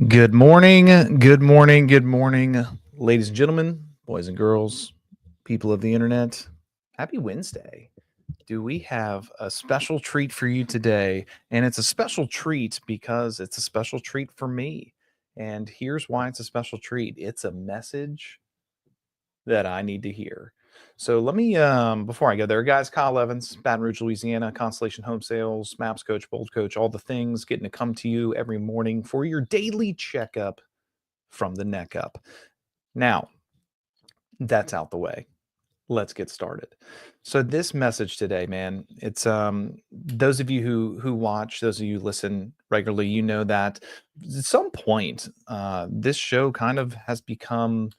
Good morning, good morning, good morning, ladies and gentlemen, boys and girls, people of the internet. Happy Wednesday. Do we have a special treat for you today? And it's a special treat because it's a special treat for me. And here's why it's a special treat it's a message that I need to hear. So let me, before I go there, guys, Kyle Evans, Baton Rouge, Louisiana, Constellation Home Sales, Maps Coach, Bold Coach, all the things, getting to come to you every morning for your daily checkup from the neck up. Now, that's out the way. Let's get started. So this message today, man, it's those of you who watch, those of you who listen regularly, you know that at some point this show kind of has become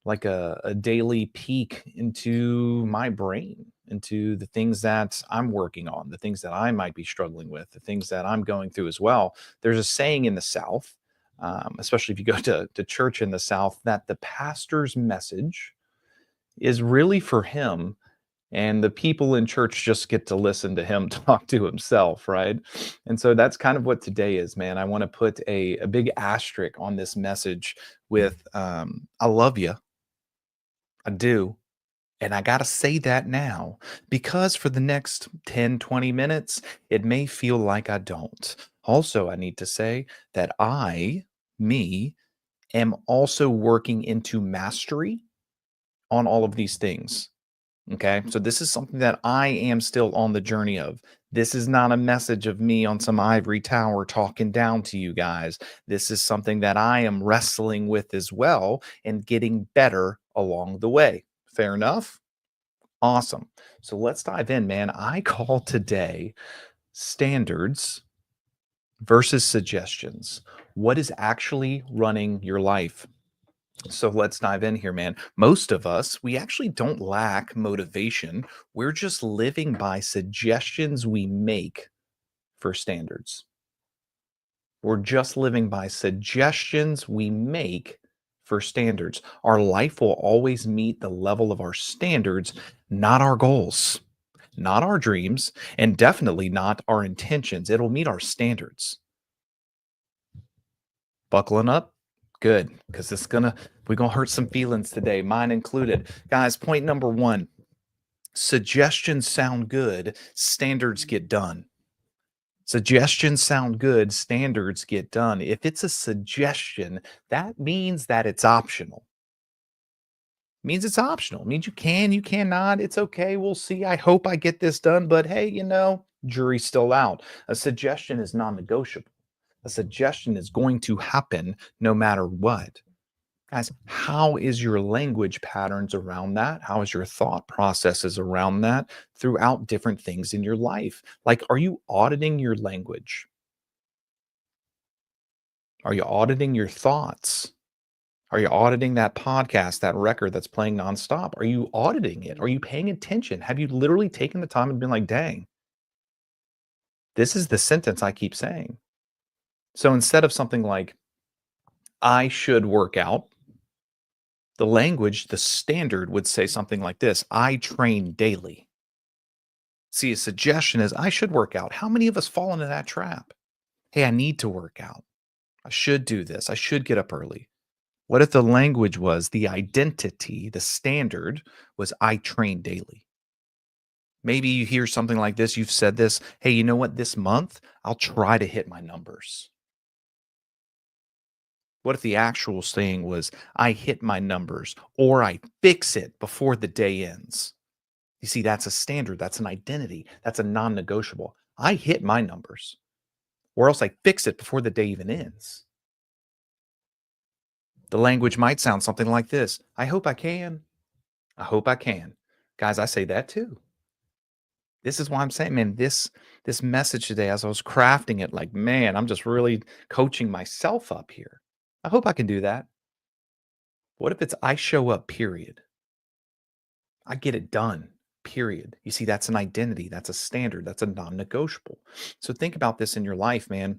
like a daily peek into my brain, into the things that I'm working on, the things that I might be struggling with, the things that I'm going through as well. There's a saying in the South, especially if you go to church in the South, that the pastor's message is really for him, and the people in church just get to listen to him talk to himself, right? And so that's kind of what today is, man. I want to put a big asterisk on this message with I love you. I do. And I got to say that now because for the next 10, 20 minutes, it may feel like I don't. Also, I need to say that me, am also working into mastery on all of these things. Okay. So this is something that I am still on the journey of. This is not a message of me on some ivory tower talking down to you guys. This is something that I am wrestling with as well and getting better along the way. Fair enough? Awesome. So let's dive in, man. I call today standards versus suggestions. What is actually running your life? So let's dive in here, man. Most of us, we actually don't lack motivation. We're just living by suggestions we make for standards. We're just living by suggestions we make for standards. Our life will always meet the level of our standards, not our goals, not our dreams, and definitely not our intentions. It'll meet our standards. Buckling up? Good, because we're gonna hurt some feelings today, mine included. Guys, point number one: suggestions sound good, standards get done. Suggestions sound good, standards get done. If it's a suggestion, that means that it's optional. Means it's optional. Means you can, you cannot. It's okay. We'll see. I hope I get this done, but hey, jury's still out. A suggestion is non-negotiable. A suggestion is going to happen no matter what. Guys, how is your language patterns around that? How is your thought processes around that throughout different things in your life? Like, are you auditing your language? Are you auditing your thoughts? Are you auditing that podcast, that record that's playing nonstop? Are you auditing it? Are you paying attention? Have you literally taken the time and been like, dang, this is the sentence I keep saying? So instead of something like, I should work out, the language, the standard would say something like this: I train daily. See, a suggestion is, I should work out. How many of us fall into that trap? Hey, I need to work out. I should do this. I should get up early. What if the language was the identity, the standard was, I train daily? Maybe you hear something like this. You've said this. Hey, you know what? This month, I'll try to hit my numbers. What if the actual saying was, I hit my numbers or I fix it before the day ends? You see, that's a standard. That's an identity. That's a non negotiable. I hit my numbers or else I fix it before the day even ends. The language might sound something like this: I hope I can. I hope I can. Guys, I say that too. This is why I'm saying, man, this message today, as I was crafting it, like, man, I'm just really coaching myself up here. I hope I can do that. What if it's I show up, period? I get it done, period. You see, that's an identity, that's a standard, that's a non-negotiable. So think about this in your life, man.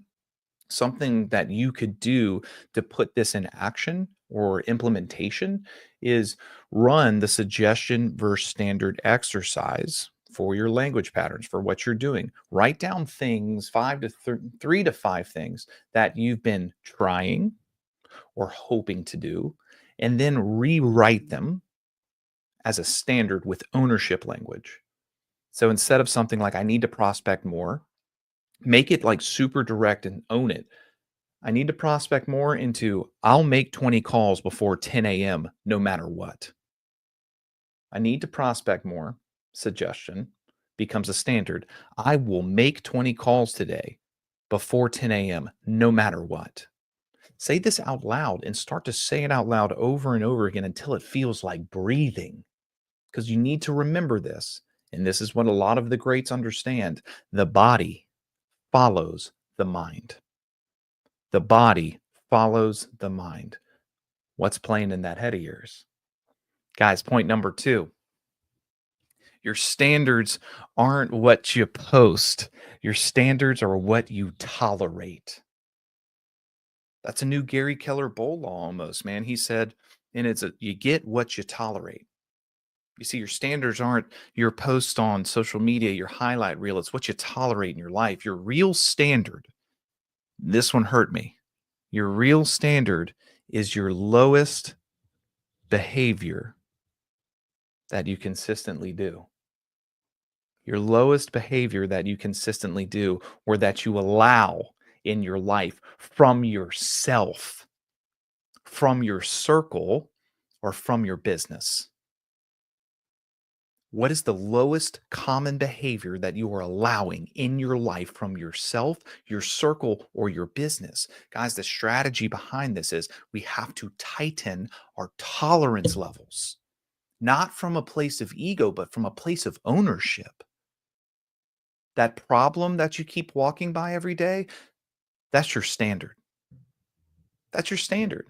Something that you could do to put this in action or implementation is run the suggestion versus standard exercise for your language patterns, for what you're doing. Write down things, 3 to 5 things that you've been trying, or hoping to do, and then rewrite them as a standard with ownership language. So instead of something like, I need to prospect more, make it like super direct and own it. I need to prospect more into, I'll make 20 calls before 10 a.m. no matter what. I need to prospect more, suggestion becomes a standard. I will make 20 calls today before 10 a.m. no matter what. Say this out loud and start to say it out loud over and over again until it feels like breathing. Because you need to remember this. And this is what a lot of the greats understand: the body follows the mind. The body follows the mind. What's playing in that head of yours? Guys, point number two: your standards aren't what you post, your standards are what you tolerate. That's a new Gary Keller Bull law almost, man. He said, and it's a, you get what you tolerate. You see, your standards aren't your post on social media, your highlight reel. It's what you tolerate in your life. Your real standard, this one hurt me. Your real standard is your lowest behavior that you consistently do. Your lowest behavior that you consistently do, or that you allow in your life from yourself, from your circle, or from your business. What is the lowest common behavior that you are allowing in your life from yourself, your circle, or your business? Guys, the strategy behind this is we have to tighten our tolerance levels, not from a place of ego, but from a place of ownership. That problem that you keep walking by every day, that's your standard. That's your standard.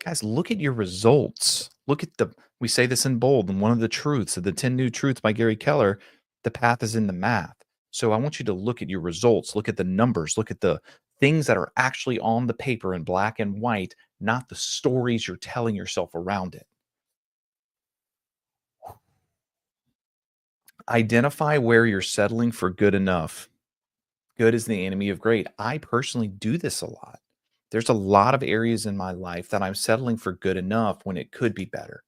Guys, look at your results. Look at the, we say this in bold, and one of the truths of the 10 New Truths by Gary Keller: the path is in the math. So I want you to look at your results, look at the numbers, look at the things that are actually on the paper in black and white, not the stories you're telling yourself around it. Identify where you're settling for good enough. Good is the enemy of great. I personally do this a lot. There's a lot of areas in my life that I'm settling for good enough when it could be better.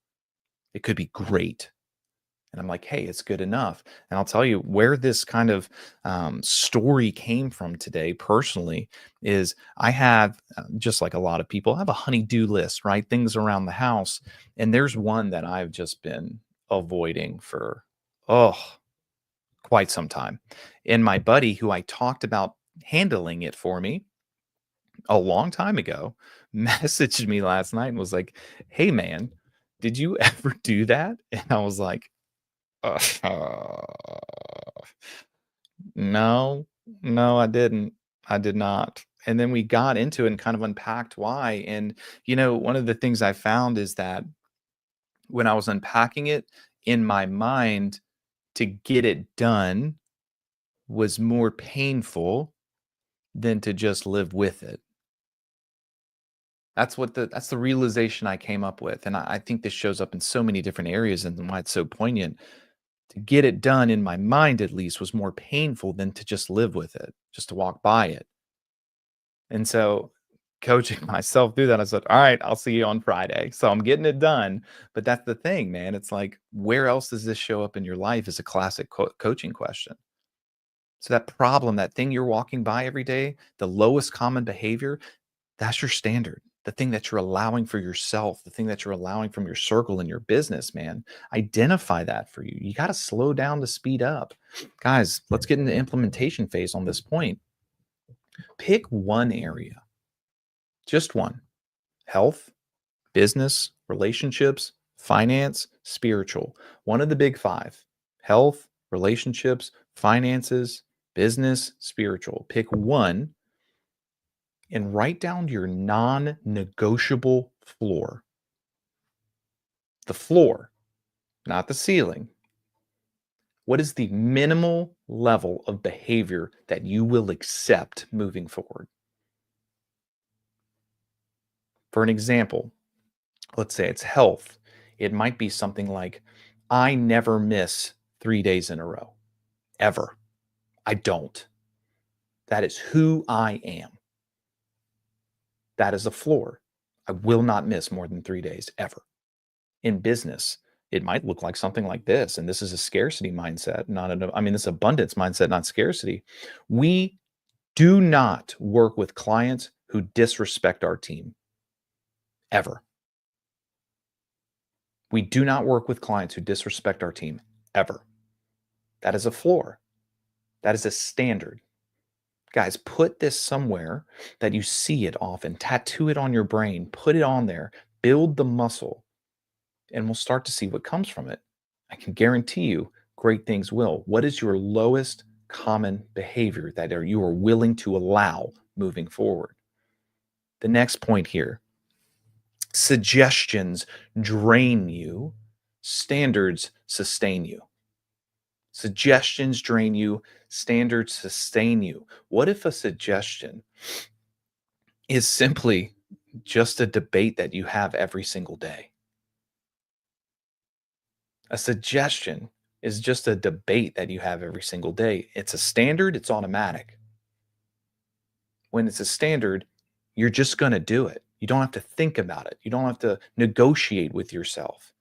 It could be great. And I'm like, hey, it's good enough. And I'll tell you where this kind of story came from today, personally, is I have, just like a lot of people, I have a honey-do list, right? Things around the house. And there's one that I've just been avoiding for, oh, quite some time. And my buddy, who I talked about handling it for me a long time ago, messaged me last night and was like, hey, man, did you ever do that? And I was like, uh, no, no, I didn't. I did not. And then we got into it and kind of unpacked why. And, one of the things I found is that when I was unpacking it in my mind, to get it done was more painful than to just live with it. That's the realization I came up with. And I think this shows up in so many different areas and why it's so poignant. To get it done in my mind, at least, was more painful than to just live with it, just to walk by it. And so coaching myself through that, I said, all right, I'll see you on Friday. So I'm getting it done. But that's the thing, man. It's like, where else does this show up in your life is a classic coaching question. So that problem, that thing you're walking by every day, the lowest common behavior, that's your standard. The thing that you're allowing for yourself, the thing that you're allowing from your circle and your business, man. Identify that for you. You got to slow down to speed up. Guys, let's get into implementation phase on this point. Pick one area, just one: health, business, relationships, finance, spiritual. One of the big five: health, relationships, finances, business, spiritual. Pick one and write down your non negotiable floor. The floor, not the ceiling. What is the minimal level of behavior that you will accept moving forward? For an example, let's say it's health. It might be something like, I never miss 3 days in a row, ever. I don't. That is who I am. That is a floor. I will not miss more than 3 days ever. In business, it might look like something like this. And this is a scarcity mindset, this abundance mindset, not scarcity. We do not work with clients who disrespect our team ever. We do not work with clients who disrespect our team ever. That is a floor. That is a standard. Guys, put this somewhere that you see it often. Tattoo it on your brain. Put it on there. Build the muscle, and we'll start to see what comes from it. I can guarantee you great things will. What is your lowest common behavior that you are willing to allow moving forward? The next point here, suggestions drain you, standards sustain you. Suggestions drain you, standards sustain you. What if a suggestion is simply just a debate that you have every single day? A suggestion is just a debate that you have every single day. It's a standard, it's automatic. When it's a standard, you're just going to do it. You don't have to think about it. You don't have to negotiate with yourself.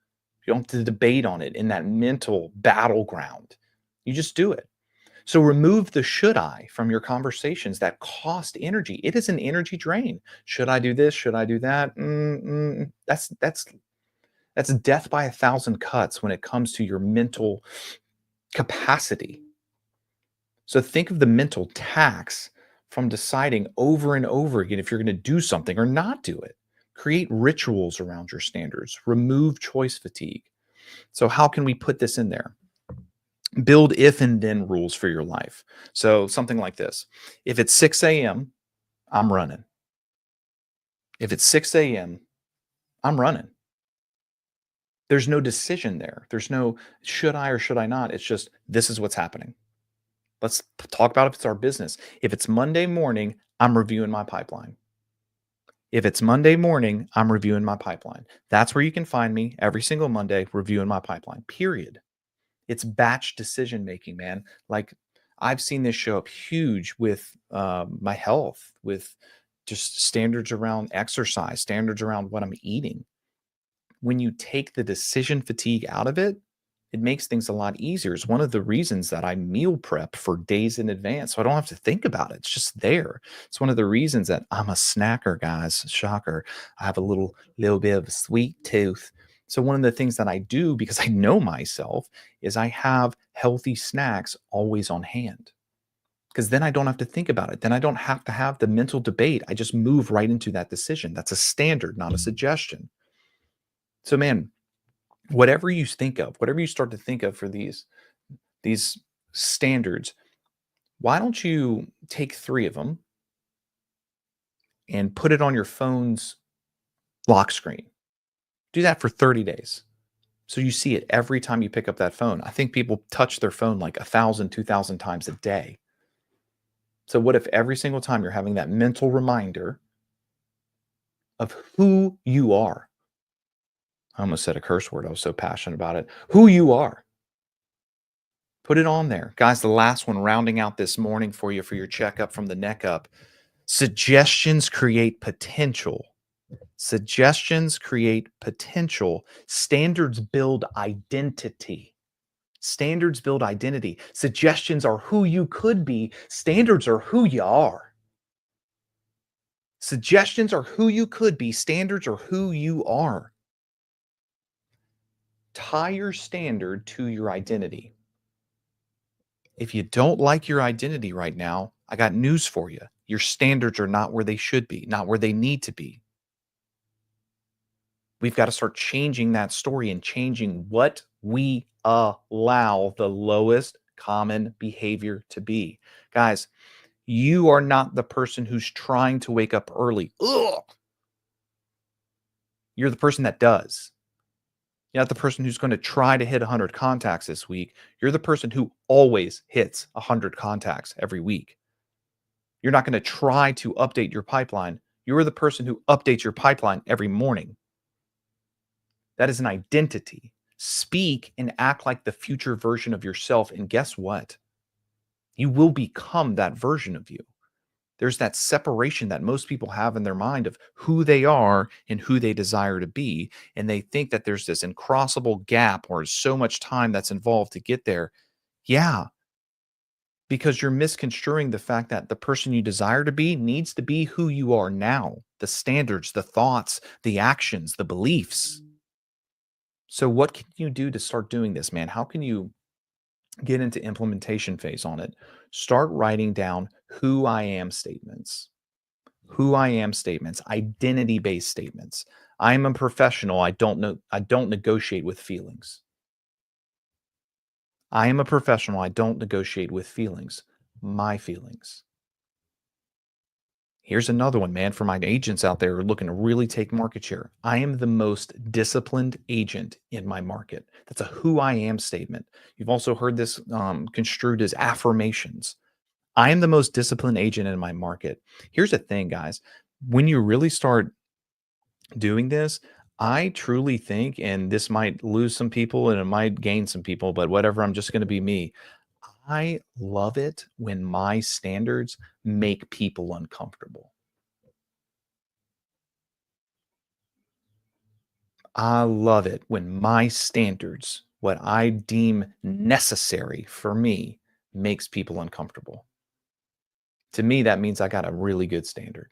You don't have to debate on it in that mental battleground. You just do it. So remove the should I from your conversations that cost energy. It is an energy drain. Should I do this? Should I do that? That's death by 1,000 cuts when it comes to your mental capacity. So think of the mental tax from deciding over and over again if you're going to do something or not do it. Create rituals around your standards. Remove choice fatigue. So how can we put this in there? Build if and then rules for your life. So something like this. If it's 6 a.m., I'm running. If it's 6 a.m., I'm running. There's no decision there. There's no should I or should I not. It's just this is what's happening. Let's talk about if it's our business. If it's Monday morning, I'm reviewing my pipeline. If it's Monday morning, I'm reviewing my pipeline. That's where you can find me every single Monday reviewing my pipeline, period. It's batch decision making, man. Like I've seen this show up huge with my health, with just standards around exercise, standards around what I'm eating. When you take the decision fatigue out of it, it makes things a lot easier. It's one of the reasons that I meal prep for days in advance. So I don't have to think about it. It's just there. It's one of the reasons that I'm a snacker, guys. Shocker. I have a little bit of a sweet tooth. So one of the things that I do because I know myself is I have healthy snacks always on hand. Because then I don't have to think about it. Then I don't have to have the mental debate. I just move right into that decision. That's a standard, not a suggestion. So man, whatever you think of, whatever you start to think of for these standards, why don't you take 3 of them and put it on your phone's lock screen? Do that for 30 days. So you see it every time you pick up that phone. I think people touch their phone like 1,000, 2,000 times a day. So what if every single time you're having that mental reminder of who you are? I almost said a curse word. I was so passionate about it. Who you are. Put it on there. Guys, the last one rounding out this morning for you for your checkup from the neck up. Suggestions create potential. Suggestions create potential. Standards build identity. Standards build identity. Suggestions are who you could be. Standards are who you are. Suggestions are who you could be. Standards are who you are. Tie your standard to your identity. If you don't like your identity right now, I got news for you. Your standards are not where they should be, not where they need to be. We've got to start changing that story and changing what we allow the lowest common behavior to be. Guys, you are not the person who's trying to wake up early. Ugh. You're the person that does. You're not the person who's going to try to hit 100 contacts this week. You're the person who always hits 100 contacts every week. You're not going to try to update your pipeline. You're the person who updates your pipeline every morning. That is an identity. Speak and act like the future version of yourself. And guess what? You will become that version of you. There's that separation that most people have in their mind of who they are and who they desire to be. And they think that there's this incrossable gap or so much time that's involved to get there. Yeah, because you're misconstruing the fact that the person you desire to be needs to be who you are now, the standards, the thoughts, the actions, the beliefs. So, what can you do to start doing this, man? How can you get into implementation phase on it? Start writing down who I am statements. Who I am statements, identity based statements. I am a professional. I don't negotiate with feelings. I am a professional. I don't negotiate with feelings. My feelings. Here's another one, man, for my agents out there who are looking to really take market share. I am the most disciplined agent in my market. That's a who I am statement. You've also heard this construed as affirmations. I am the most disciplined agent in my market. Here's the thing, guys. When you really start doing this, I truly think, and this might lose some people and it might gain some people, but whatever, I'm just going to be me. I love it when my standards make people uncomfortable. I love it when my standards, what I deem necessary for me, makes people uncomfortable. To me, that means I got a really good standard.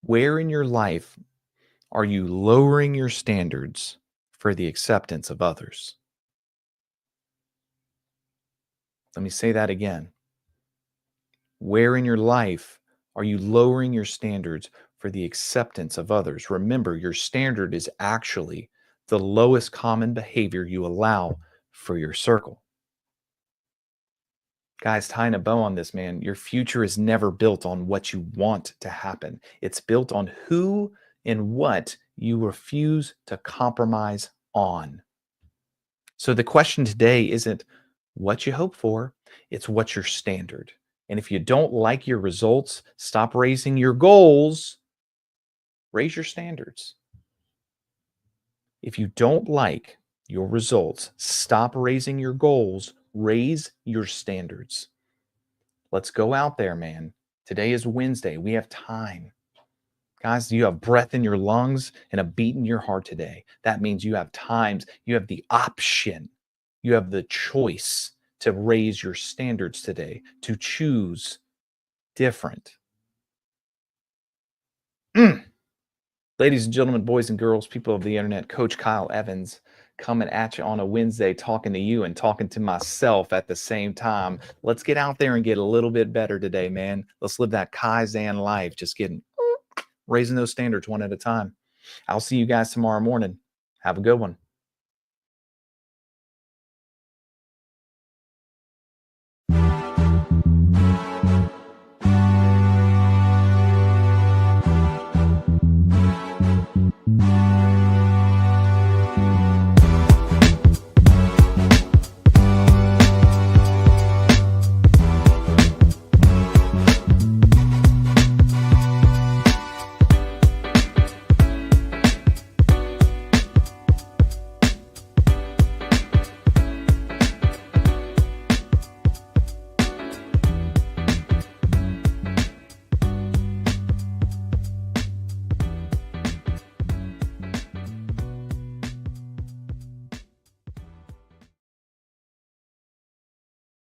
Where in your life are you lowering your standards for the acceptance of others? Let me say that again. Where in your life are you lowering your standards for the acceptance of others? Remember, your standard is actually the lowest common behavior you allow for your circle. Guys, tying a bow on this, man, your future is never built on what you want to happen. It's built on who and what you refuse to compromise on. So the question today isn't what you hope for, it's what's your standard. And if you don't like your results, stop raising your goals, raise your standards. If you don't like your results, stop raising your goals, raise your standards. Let's go out there, man. Today is Wednesday. We have time. Guys, you have breath in your lungs and a beat in your heart today. That means you have times, you have the option, you have the choice to raise your standards today, to choose different. Mm. Ladies and gentlemen, boys and girls, people of the internet, Coach Kyle Evans coming at you on a Wednesday, talking to you and talking to myself at the same time. Let's get out there and get a little bit better today, man. Let's live that Kaizen life, just getting raising those standards one at a time. I'll see you guys tomorrow morning. Have a good one.